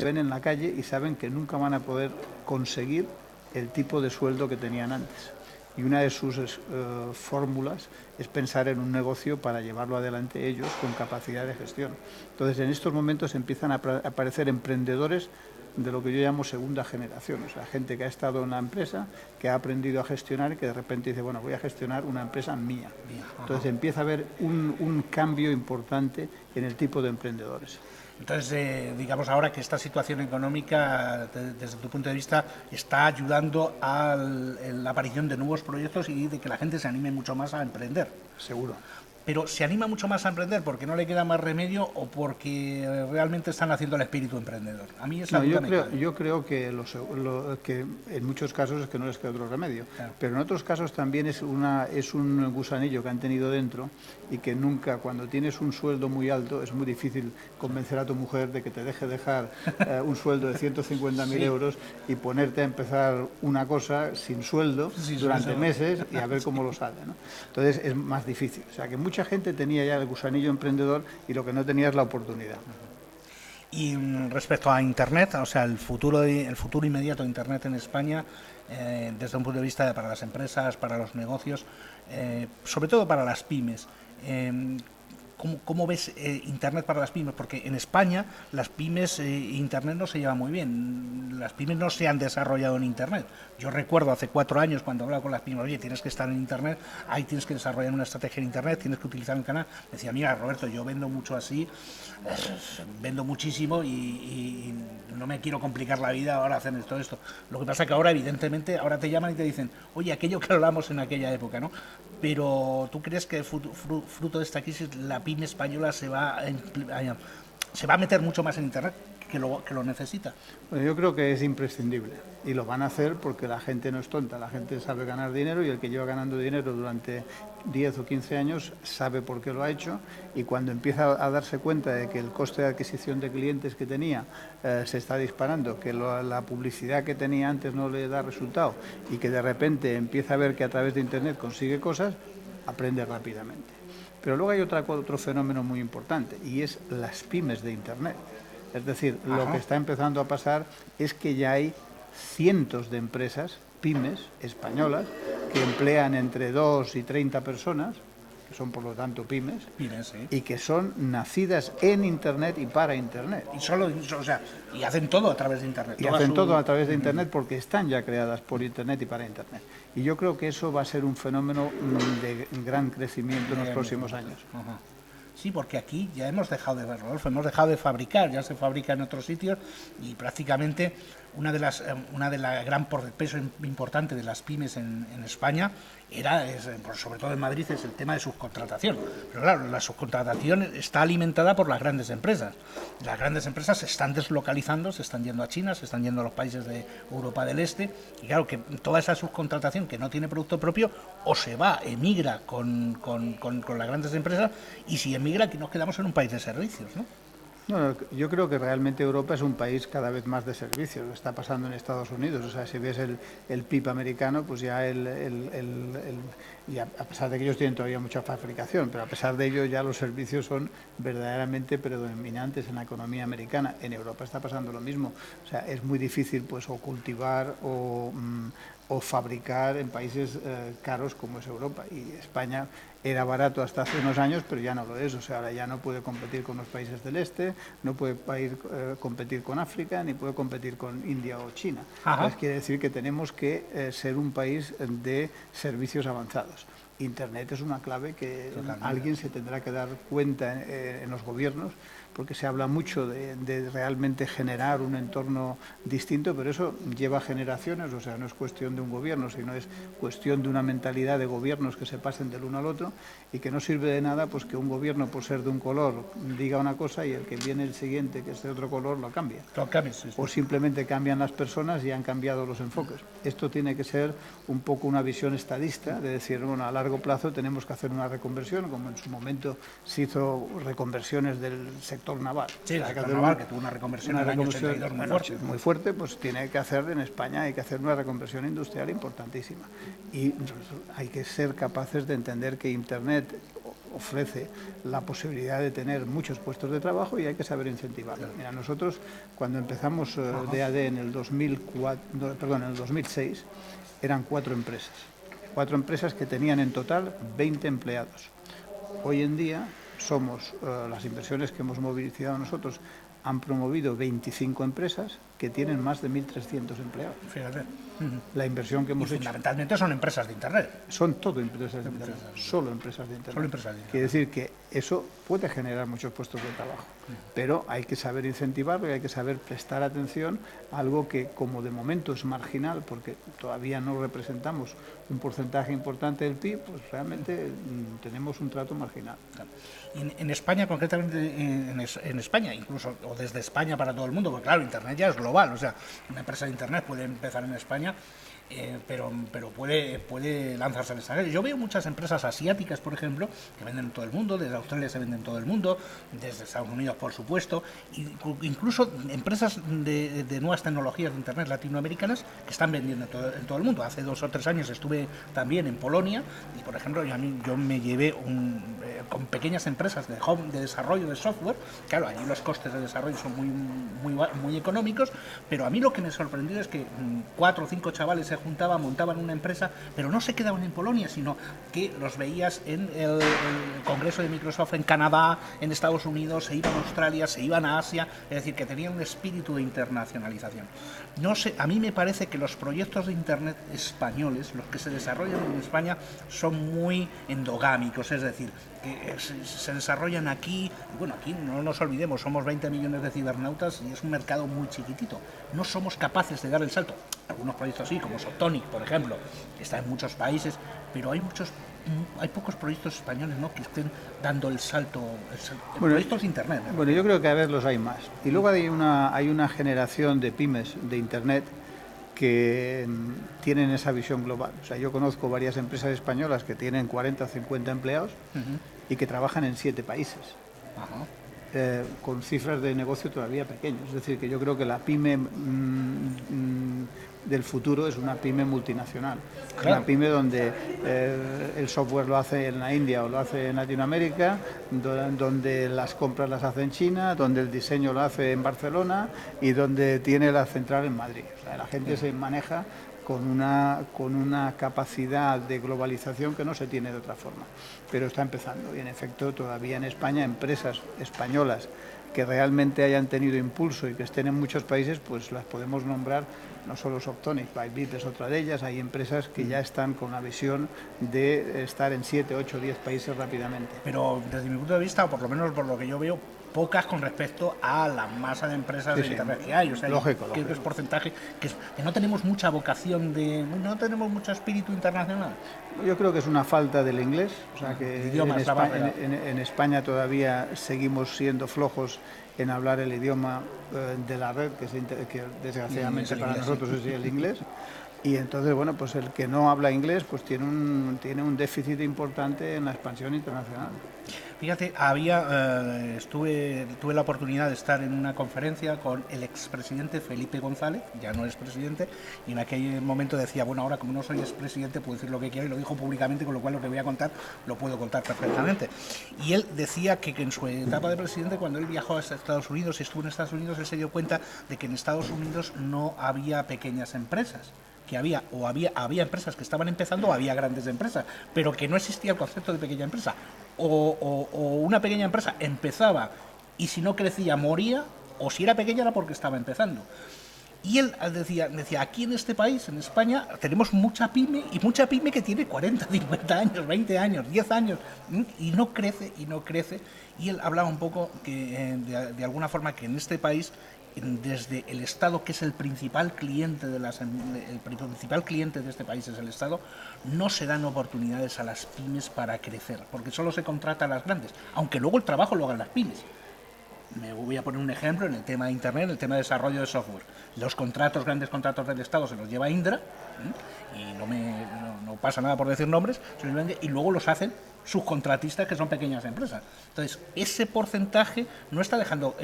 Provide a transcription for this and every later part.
se ven en la calle y saben que nunca van a poder conseguir el tipo de sueldo que tenían antes. Y una de sus fórmulas es pensar en un negocio para llevarlo adelante ellos con capacidad de gestión. Entonces, en estos momentos empiezan a aparecer emprendedores de lo que yo llamo segunda generación, o sea, gente que ha estado en la empresa, que ha aprendido a gestionar y que de repente dice, bueno, voy a gestionar una empresa mía. Entonces empieza a haber un cambio importante en el tipo de emprendedores. Entonces, digamos ahora que esta situación económica, desde tu punto de vista, está ayudando a la aparición de nuevos proyectos y de que la gente se anime mucho más a emprender. Seguro. Pero se anima mucho más a emprender porque no le queda más remedio o porque realmente están haciendo el espíritu emprendedor. A mí esa duda me queda. Yo creo que, que en muchos casos es que no les queda otro remedio, claro. Pero en otros casos también es un gusanillo que han tenido dentro y que nunca, cuando tienes un sueldo muy alto, es muy difícil convencer a tu mujer de que te deje dejar un sueldo de 150.000 euros y ponerte a empezar una cosa sin sueldo durante meses y a ver cómo lo sale, ¿no? Entonces es más difícil. O sea que mucha gente tenía ya el gusanillo emprendedor y lo que no tenía es la oportunidad. Y respecto a Internet, o sea, el futuro inmediato de Internet en España, desde un punto de vista para las empresas, para los negocios, sobre todo para las pymes, ¿cómo ves Internet para las pymes? Porque en España las pymes e Internet no se llevan muy bien. Las pymes no se han desarrollado en Internet. Yo recuerdo hace 4 años cuando hablaba con las pymes, oye, tienes que estar en Internet, ahí tienes que desarrollar una estrategia en Internet, tienes que utilizar el canal. Me decía, mira, Roberto, yo vendo mucho así, vendo muchísimo y no me quiero complicar la vida ahora hacer todo esto. Lo que pasa es que ahora, evidentemente, ahora te llaman y te dicen, oye, aquello que hablamos en aquella época, ¿no? Pero ¿tú crees que fruto de esta crisis la pyme española se va a meter mucho más en Internet que lo necesita? Bueno, yo creo que es imprescindible y lo van a hacer porque la gente no es tonta, la gente sabe ganar dinero y el que lleva ganando dinero durante 10 o 15 años sabe por qué lo ha hecho y cuando empieza a darse cuenta de que el coste de adquisición de clientes que tenía se está disparando, que la publicidad que tenía antes no le da resultado y que de repente empieza a ver que a través de Internet consigue cosas, aprende rápidamente. Pero luego hay otro fenómeno muy importante y es las pymes de Internet. Es decir, lo que está empezando a pasar es que ya hay cientos de empresas, pymes españolas, que emplean entre 2 y 30 personas, que son por lo tanto pymes, sí. Y que son nacidas en Internet y para Internet. Y hacen todo a través de Internet. Y hacen todo a través de Internet porque están ya creadas por Internet y para Internet. Y yo creo que eso va a ser un fenómeno de gran crecimiento en los próximos años. Sí, porque aquí ya hemos dejado de ver, Rodolfo, hemos dejado de fabricar, ya se fabrica en otros sitios y prácticamente una de la gran peso importante de las pymes en España sobre todo en Madrid, es el tema de subcontratación. Pero claro, la subcontratación está alimentada por las grandes empresas. Las grandes empresas se están deslocalizando, se están yendo a China, se están yendo a los países de Europa del Este y claro que toda esa subcontratación que no tiene producto propio o se va, emigra con las grandes empresas y si emigra aquí nos quedamos en un país de servicios, ¿no? No, yo creo que realmente Europa es un país cada vez más de servicios. Lo está pasando en Estados Unidos. O sea, si ves el PIB americano, pues ya ya, a pesar de que ellos tienen todavía mucha fabricación, pero a pesar de ello ya los servicios son verdaderamente predominantes en la economía americana. En Europa está pasando lo mismo. O sea, es muy difícil pues o cultivar o fabricar en países caros como es Europa. Y España era barato hasta hace unos años, pero ya no lo es. O sea, ahora ya no puede competir con los países del este, no puede competir con África, ni puede competir con India o China. Entonces quiere decir que tenemos que ser un país de servicios avanzados. Internet es una clave que alguien se tendrá que dar cuenta en los gobiernos, porque se habla mucho de realmente generar un entorno distinto, pero eso lleva generaciones, o sea, no es cuestión de un gobierno, sino es cuestión de una mentalidad de gobiernos que se pasen del uno al otro y que no sirve de nada pues que un gobierno, por ser de un color, diga una cosa y el que viene el siguiente, que es de otro color, lo cambia. O simplemente cambian las personas y han cambiado los enfoques. Esto tiene que ser un poco una visión estadista, de decir, bueno, a largo plazo tenemos que hacer una reconversión, como en su momento se hizo reconversiones del sector naval. Sí, el sector naval, que tuvo una reconversión en el año 82 muy fuerte, pues tiene que hacer en España, hay que hacer una reconversión industrial importantísima. Y hay que ser capaces de entender que Internet ofrece la posibilidad de tener muchos puestos de trabajo y hay que saber incentivarlo. Mira, nosotros cuando empezamos DAD en el 2006 eran 4 empresas que tenían en total 20 empleados. Hoy en día somos, las inversiones que hemos movilizado nosotros han promovido 25 empresas que tienen más de 1.300 empleados. Fíjate. La inversión que hemos hecho. Fundamentalmente son empresas de Internet. Son todo empresas de Internet, solo empresas de Internet. Quiere decir que eso puede generar muchos puestos de trabajo, pero hay que saber incentivarlo y hay que saber prestar atención a algo que, como de momento es marginal, porque todavía no representamos un porcentaje importante del PIB, pues realmente tenemos un trato marginal. En España, concretamente, en España, incluso, o desde España para todo el mundo, porque claro, Internet ya es global, o sea, una empresa de Internet puede empezar en España, pero puede lanzarse al extranjero. Yo veo muchas empresas asiáticas, por ejemplo, que venden en todo el mundo, desde Australia se venden en todo el mundo, desde Estados Unidos, por supuesto, incluso empresas de nuevas tecnologías de Internet latinoamericanas que están vendiendo en todo el mundo. Hace 2 o 3 años estuve también en Polonia y, por ejemplo, yo me llevé con pequeñas empresas de desarrollo de software. Claro, allí los costes de desarrollo son muy económicos, pero a mí lo que me sorprendió es que 4 o 5 chavales se juntaban, montaban una empresa, pero no se quedaban en Polonia, sino que los veías en el Congreso de Microsoft en Canadá, en Estados Unidos, se iban a Australia, se iban a Asia, es decir, que tenían un espíritu de internacionalización. No sé, a mí me parece que los proyectos de Internet españoles, los que se desarrollan en España, son muy endogámicos, es decir, que se desarrollan aquí, y bueno, aquí no nos olvidemos, somos 20 millones de cibernautas y es un mercado muy chiquitito. No somos capaces de dar el salto. Algunos proyectos sí, como Softonic, por ejemplo, que está en muchos países, pero hay pocos proyectos españoles, ¿no?, que estén dando el salto, proyectos de Internet, ¿no? Bueno, yo creo que a veces los hay más. Y luego hay una generación de pymes de Internet que tienen esa visión global. O sea, yo conozco varias empresas españolas que tienen 40 o 50 empleados y que trabajan en 7 países. Con cifras de negocio todavía pequeñas. Es decir, que yo creo que la pyme del futuro es una pyme multinacional. Claro. Una pyme donde el software lo hace en la India o lo hace en Latinoamérica, donde las compras las hace en China, donde el diseño lo hace en Barcelona y donde tiene la central en Madrid. O sea, la gente se maneja con una capacidad de globalización que no se tiene de otra forma, pero está empezando y en efecto todavía en España empresas españolas que realmente hayan tenido impulso y que estén en muchos países, pues las podemos nombrar, no solo Softonic, Bytebit es otra de ellas, hay empresas que ya están con la visión de estar en 7, 8, 10 países rápidamente. Pero desde mi punto de vista, o por lo menos por lo que yo veo, pocas con respecto a la masa de empresas de Internet que hay. O sea, lógico. Que es porcentaje, que no tenemos mucha vocación no tenemos mucho espíritu internacional. Yo creo que es una falta del inglés, o sea que en España todavía seguimos siendo flojos en hablar el idioma de la red, que desgraciadamente para nosotros es el inglés. Y entonces, bueno, pues el que no habla inglés pues tiene un déficit importante en la expansión internacional. Fíjate, tuve la oportunidad de estar en una conferencia con el expresidente Felipe González, ya no es presidente, y en aquel momento decía, bueno, ahora como no soy expresidente puedo decir lo que quiero, y lo dijo públicamente, con lo cual lo que voy a contar lo puedo contar perfectamente. Y él decía que en su etapa de presidente, cuando él viajó a Estados Unidos y estuvo en Estados Unidos, él se dio cuenta de que en Estados Unidos no había pequeñas empresas, que había empresas que estaban empezando o había grandes empresas, pero que no existía el concepto de pequeña empresa. O una pequeña empresa empezaba y si no crecía moría, o si era pequeña era porque estaba empezando. Y él decía, aquí en este país, en España, tenemos mucha pyme que tiene 40, 50 años, 20 años, 10 años, y no crece. Y él hablaba un poco que de alguna forma que en este país, desde el Estado, que es el principal cliente de este país es el Estado, no se dan oportunidades a las pymes para crecer, porque solo se contrata a las grandes, aunque luego el trabajo lo hagan las pymes. Me voy a poner un ejemplo en el tema de Internet, en el tema de desarrollo de software. Los grandes contratos del Estado se los lleva Indra, y no pasa nada por decir nombres, y luego los hacen subcontratistas que son pequeñas empresas. Entonces, ese porcentaje no está dejando,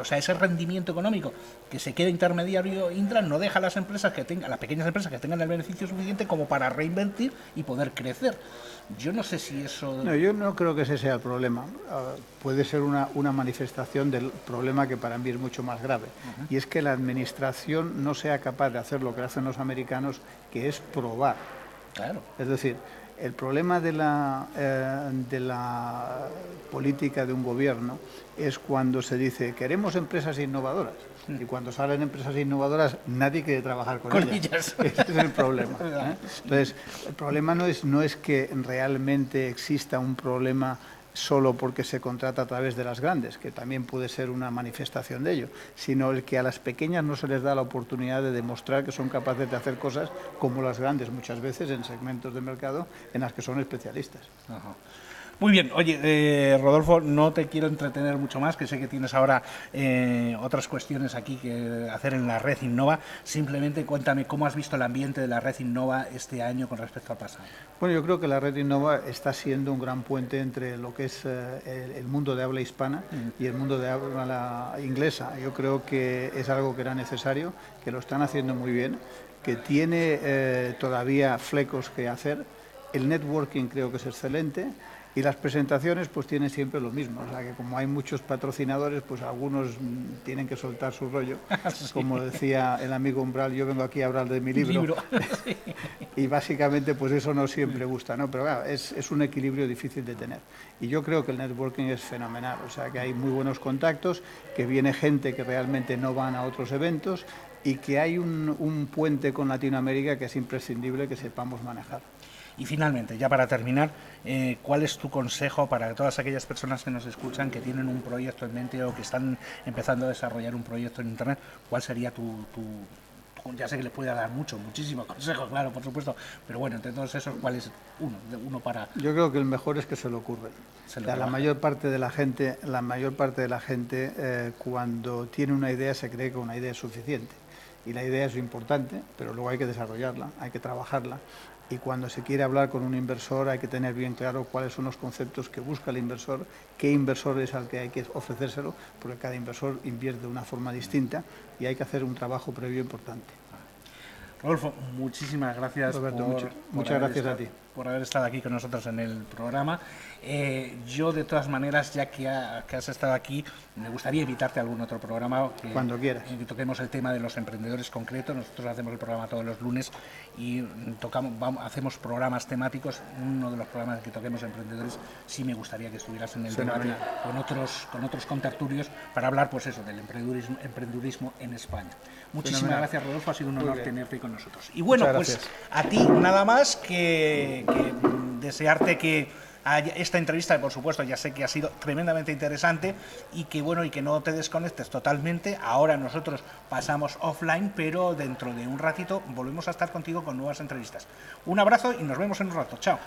o sea, ese rendimiento económico que se queda intermediario Indra no deja a las empresas que tengan, a las pequeñas empresas que tengan el beneficio suficiente como para reinvertir y poder crecer. Yo no sé si eso... No, yo no creo que ese sea el problema. Puede ser una manifestación del problema que para mí es mucho más grave. Y es que la administración no sea capaz de hacer lo que hacen los americanos, que es probar. Claro. Es decir, el problema de la política de un gobierno es cuando se dice queremos empresas innovadoras. Y cuando salen empresas innovadoras, nadie quiere trabajar con ellas. Ese es el problema, ¿eh? Entonces, el problema no es que realmente exista un problema solo porque se contrata a través de las grandes, que también puede ser una manifestación de ello, sino el que a las pequeñas no se les da la oportunidad de demostrar que son capaces de hacer cosas como las grandes, muchas veces en segmentos de mercado en las que son especialistas. Ajá. Muy bien, oye, Rodolfo, no te quiero entretener mucho más, que sé que tienes ahora otras cuestiones aquí que hacer en la Red Innova. Simplemente cuéntame cómo has visto el ambiente de la Red Innova este año con respecto al pasado. Bueno, yo creo que la Red Innova está siendo un gran puente entre lo que es el mundo de habla hispana y el mundo de habla inglesa. Yo creo que es algo que era necesario, que lo están haciendo muy bien, que tiene todavía flecos que hacer. El networking creo que es excelente. Y las presentaciones pues tienen siempre lo mismo, o sea que como hay muchos patrocinadores, pues algunos tienen que soltar su rollo. Sí. Como decía el amigo Umbral, yo vengo aquí a hablar de mi libro. Sí. Y básicamente pues eso no siempre gusta, ¿no? Pero claro, es un equilibrio difícil de tener. Y yo creo que el networking es fenomenal, o sea que hay muy buenos contactos, que viene gente que realmente no van a otros eventos y que hay un puente con Latinoamérica que es imprescindible que sepamos manejar. Y finalmente, ya para terminar, ¿cuál es tu consejo para todas aquellas personas que nos escuchan, que tienen un proyecto en mente o que están empezando a desarrollar un proyecto en Internet? ¿Cuál sería tu ya sé que les puede dar muchísimos consejos, claro, por supuesto, pero bueno, entre todos esos, ¿cuál es uno para...? Yo creo que el mejor es que se lo ocurren. La mayor parte de la gente, cuando tiene una idea se cree que una idea es suficiente. Y la idea es importante, pero luego hay que desarrollarla, hay que trabajarla. Y cuando se quiere hablar con un inversor hay que tener bien claro cuáles son los conceptos que busca el inversor, qué inversor es al que hay que ofrecérselo, porque cada inversor invierte de una forma distinta y hay que hacer un trabajo previo importante. Rodolfo, muchísimas gracias. Roberto, muchas gracias a ti por haber estado aquí con nosotros en el programa. Yo, de todas maneras, ya que has estado aquí, me gustaría invitarte a algún otro programa. Cuando quieras. Que toquemos el tema de los emprendedores concretos. Nosotros hacemos el programa todos los lunes y hacemos programas temáticos. Uno de los programas que toquemos emprendedores, sí me gustaría que estuvieras en el debate con otros contertulios para hablar, pues eso, del emprendedurismo en España. Muchísimas gracias, Rodolfo. Ha sido un honor tenerte con nosotros. Y bueno, pues a ti nada más que desearte que esta entrevista, por supuesto, ya sé que ha sido tremendamente interesante y que bueno, y que no te desconectes totalmente. Ahora nosotros pasamos offline, pero dentro de un ratito volvemos a estar contigo con nuevas entrevistas. Un abrazo y nos vemos en un rato. Chao.